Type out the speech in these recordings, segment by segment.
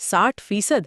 60%?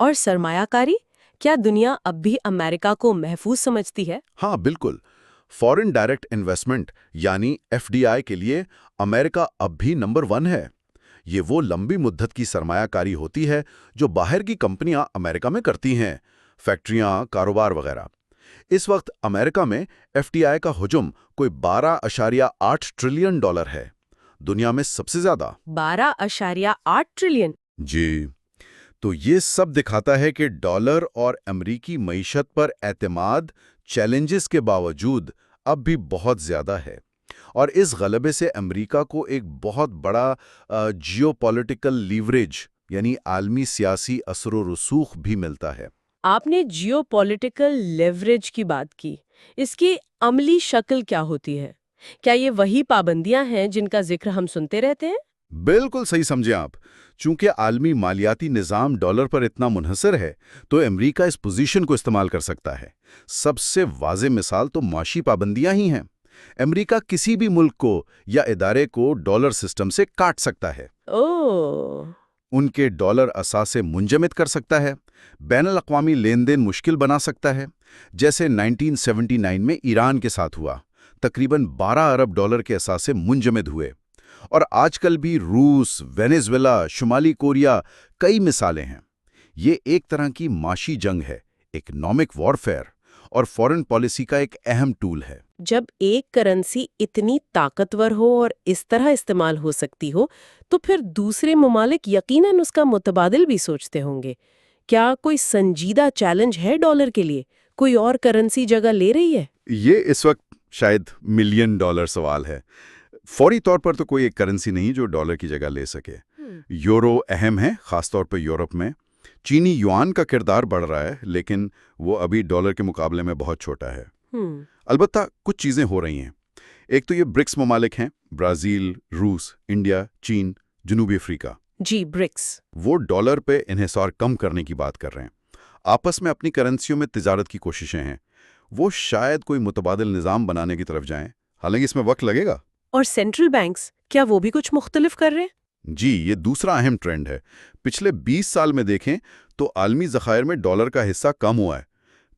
اور سرمایہ کاری؟ کیا دنیا اب بھی امریکہ کو محفوظ سمجھتی ہے؟ ہاں بالکل، فورن ڈائریکٹ انویسٹمنٹ یعنی FDI کے لیے امریکہ اب بھی نمبر 1 ہے۔ یہ وہ لمبی مدت کی سرمایہ کاری ہوتی ہے جو باہر کی کمپنیاں امریکہ میں کرتی ہیں، فیکٹریاں، کاروبار وغیرہ۔ اس وقت امریکہ میں FDI کا حجم کوئی 12.8 ٹریلین ڈالر ہے، دنیا میں سب سے زیادہ۔ 12.8 ٹریلین؟ جی، تو یہ سب دکھاتا ہے کہ ڈالر اور امریکی معیشت پر اعتماد چیلنجز کے باوجود اب بھی بہت زیادہ ہے، اور اس غلبے سے امریکہ کو ایک بہت بڑا جیو پولیٹیکل لیوریج یعنی عالمی سیاسی اثر و رسوخ بھی ملتا ہے۔ آپ نے جیو پولیٹیکل لیوریج کی بات کی، اس کی عملی شکل کیا ہوتی ہے؟ کیا یہ وہی پابندیاں ہیں جن کا ذکر ہم سنتے رہتے ہیں؟ بالکل صحیح سمجھے آپ۔ چونکہ عالمی مالیاتی نظام ڈالر پر اتنا منحصر ہے تو امریکہ اس پوزیشن کو استعمال کر سکتا ہے۔ سب سے واضح مثال تو معاشی پابندیاں ہی ہیں۔ امریکہ کسی بھی ملک کو یا ادارے کو ڈالر سسٹم سے کاٹ سکتا ہے، اوہ! ان کے ڈالر اثاثے منجمد کر سکتا ہے، بین الاقوامی لین دین مشکل بنا سکتا ہے، جیسے 1979 میں ایران کے ساتھ ہوا۔ تقریباً 12 ارب ڈالر کے اثاثے منجمد ہوئے، اور آج کل بھی روس، وینیزویلا، شمالی کوریا کئی مثالیں ہیں۔ یہ ایک طرح کی معاشی جنگ ہے، اکنامک وارفیئر، اور فورن پالیسی کا ایک اہم ٹول ہے۔ جب ایک کرنسی اتنی طاقتور ہو اور اس طرح استعمال ہو سکتی ہو تو پھر دوسرے ممالک یقیناً اس کا متبادل بھی سوچتے ہوں گے۔ کیا کوئی سنجیدہ چیلنج ہے ڈالر کے لیے؟ کوئی اور کرنسی جگہ لے رہی ہے؟ یہ اس وقت شاید ملین ڈالر سوال ہے۔ فوری طور پر تو کوئی ایک کرنسی نہیں جو ڈالر کی جگہ لے سکے۔ یورو اہم ہے، خاص طور پر یورپ میں۔ چینی یوان کا کردار بڑھ رہا ہے، لیکن وہ ابھی ڈالر کے مقابلے میں بہت چھوٹا ہے۔ البتہ کچھ چیزیں ہو رہی ہیں۔ ایک تو یہ برکس ممالک ہیں، برازیل، روس، انڈیا، چین، جنوبی افریقہ۔ جی، برکس۔ وہ ڈالر پہ انحصار کم کرنے کی بات کر رہے ہیں، آپس میں اپنی کرنسیوں میں تجارت کی کوششیں ہیں۔ وہ شاید کوئی متبادل نظام بنانے کی طرف جائیں، حالانکہ اس میں وقت لگے گا۔ اور سینٹرل بینکس، کیا وہ بھی کچھ مختلف کر رہے ہیں؟ جی، یہ دوسرا اہم ٹرینڈ ہے۔ پچھلے 20 سال میں دیکھیں تو عالمی ذخائر میں ڈالر کا حصہ کم ہوا ہے۔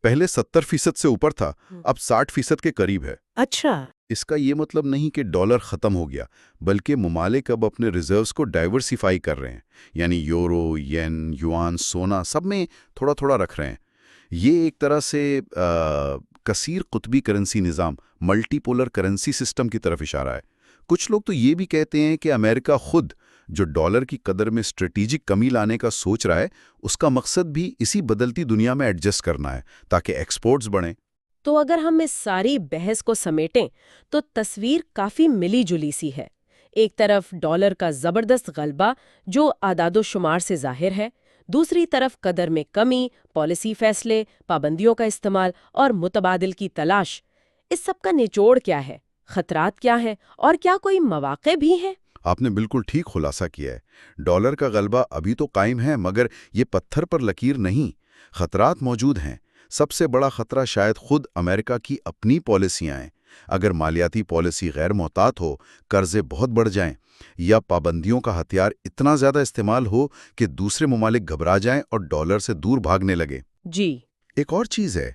پہلے 70% سے اوپر تھا، اب 60% کے قریب ہے۔ اچھا۔ اس کا یہ مطلب نہیں کہ ڈالر ختم ہو گیا، بلکہ ممالک اب اپنے ریزروز کو ڈائیورسیفائی کر رہے ہیں، یعنی یورو، ین، یوان، سونا سب میں تھوڑا تھوڑا رکھ رہے ہیں۔ یہ ایک طرح سے کثیر قطبی کرنسی نظام، ملٹی پولر کرنسی سسٹم کی طرف اشارہ ہے۔ کچھ لوگ تو یہ بھی کہتے ہیں کہ امریکہ خود جو ڈالر کی قدر میں اسٹریٹجک کمی لانے کا سوچ رہا ہے، اس کا مقصد بھی اسی بدلتی دنیا میں ایڈجسٹ کرنا ہے تاکہ ایکسپورٹس بڑھیں۔ تو اگر ہم اس ساری بحث کو سمیٹیں تو تصویر کافی ملی جلی سی ہے۔ ایک طرف ڈالر کا زبردست غلبہ جو اعداد و شمار سے ظاہر ہے، دوسری طرف قدر میں کمی، پالیسی فیصلے، پابندیوں کا استعمال اور متبادل کی تلاش۔ اس سب کا نچوڑ کیا ہے؟ خطرات کیا ہیں؟ اور کیا کوئی مواقع بھی ہیں؟ آپ نے بالکل ٹھیک خلاصہ کیا ہے۔ ڈالر کا غلبہ ابھی تو قائم ہے، مگر یہ پتھر پر لکیر نہیں۔ خطرات موجود ہیں۔ سب سے بڑا خطرہ شاید خود امریکہ کی اپنی پالیسیاں ہیں۔ اگر مالیاتی پالیسی غیر محتاط ہو، قرضے بہت بڑھ جائیں، یا پابندیوں کا ہتھیار اتنا زیادہ استعمال ہو کہ دوسرے ممالک گھبرا جائیں اور ڈالر سے دور بھاگنے لگے۔ جی۔ ایک اور چیز ہے،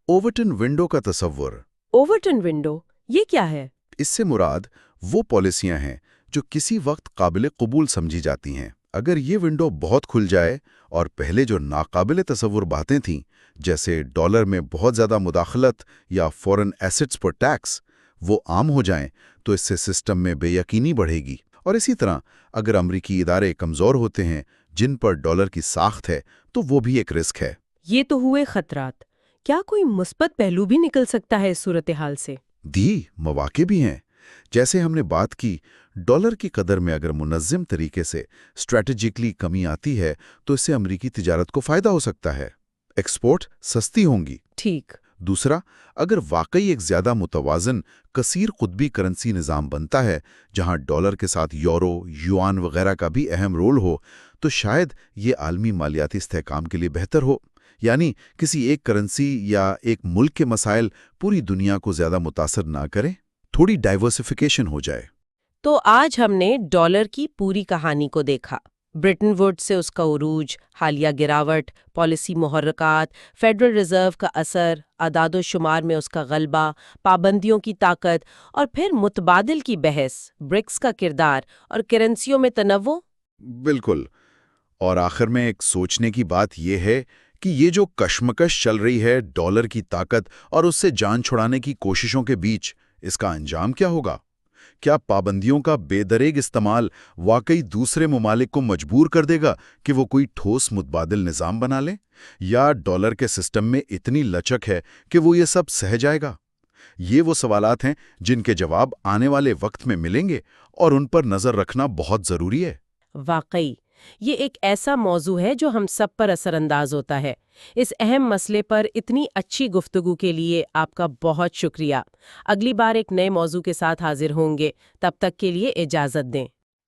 اوورٹن ونڈو کا تصور۔ اوورٹن ونڈو، یہ کیا ہے؟ اس سے مراد وہ پالیسیاں ہیں جو کسی وقت قابل قبول سمجھی جاتی ہیں۔ اگر یہ ونڈو بہت کھل جائے اور پہلے جو ناقابل تصور باتیں تھیں، جیسے ڈالر میں بہت زیادہ مداخلت یا فورن ایسٹس پر ٹیکس، وہ عام ہو جائیں تو اس سے سسٹم میں بے یقینی بڑھے گی۔ اور اسی طرح اگر امریکی ادارے کمزور ہوتے ہیں جن پر ڈالر کی ساخت ہے، تو وہ بھی ایک رسک ہے۔ یہ تو ہوئے خطرات۔ کیا کوئی مثبت پہلو بھی نکل سکتا ہے اس صورتحال سے؟ مواقع بھی ہیں۔ جیسے ہم نے بات کی، ڈالر کی قدر میں اگر منظم طریقے سے اسٹریٹجکلی کمی آتی ہے تو اس سے امریکی تجارت کو فائدہ ہو سکتا ہے، ایکسپورٹ سستی ہوں گی۔ ٹھیک۔ دوسرا، اگر واقعی ایک زیادہ متوازن کثیر قطبی کرنسی نظام بنتا ہے جہاں ڈالر کے ساتھ یورو، یوان وغیرہ کا بھی اہم رول ہو، تو شاید یہ عالمی مالیاتی استحکام کے لیے بہتر ہو۔ یعنی کسی ایک کرنسی یا ایک ملک کے مسائل پوری دنیا کو زیادہ متاثر نہ کریں، تھوڑی ڈائیورسفیکیشن ہو جائے۔ تو آج ہم نے ڈالر کی پوری کہانی کو دیکھا، برٹن ووڈ سے اس کا عروج، حالیہ گراوٹ، پالیسی محرکات، فیڈرل ریزرو کا اثر، اعداد و شمار میں اس کا غلبہ، پابندیوں کی طاقت، اور پھر متبادل کی بحث، برکس کا کردار اور کرنسیوں میں تنوع۔ بالکل۔ اور آخر میں ایک سوچنے کی بات یہ ہے کہ یہ جو کشمکش چل رہی ہے ڈالر کی طاقت اور اس سے جان چھڑانے کی کوششوں کے بیچ، اس کا انجام کیا ہوگا؟ کیا پابندیوں کا بے دریغ استعمال واقعی دوسرے ممالک کو مجبور کر دے گا کہ وہ کوئی ٹھوس متبادل نظام بنا لیں؟ یا ڈالر کے سسٹم میں اتنی لچک ہے کہ وہ یہ سب سہ جائے گا؟ یہ وہ سوالات ہیں جن کے جواب آنے والے وقت میں ملیں گے، اور ان پر نظر رکھنا بہت ضروری ہے۔ واقعی یہ ایک ایسا موضوع ہے جو ہم سب پر اثر انداز ہوتا ہے۔ اس اہم مسئلے پر اتنی اچھی گفتگو کے لیے آپ کا بہت شکریہ۔ اگلی بار ایک نئے موضوع کے ساتھ حاضر ہوں گے، تب تک کے لیے اجازت دیں۔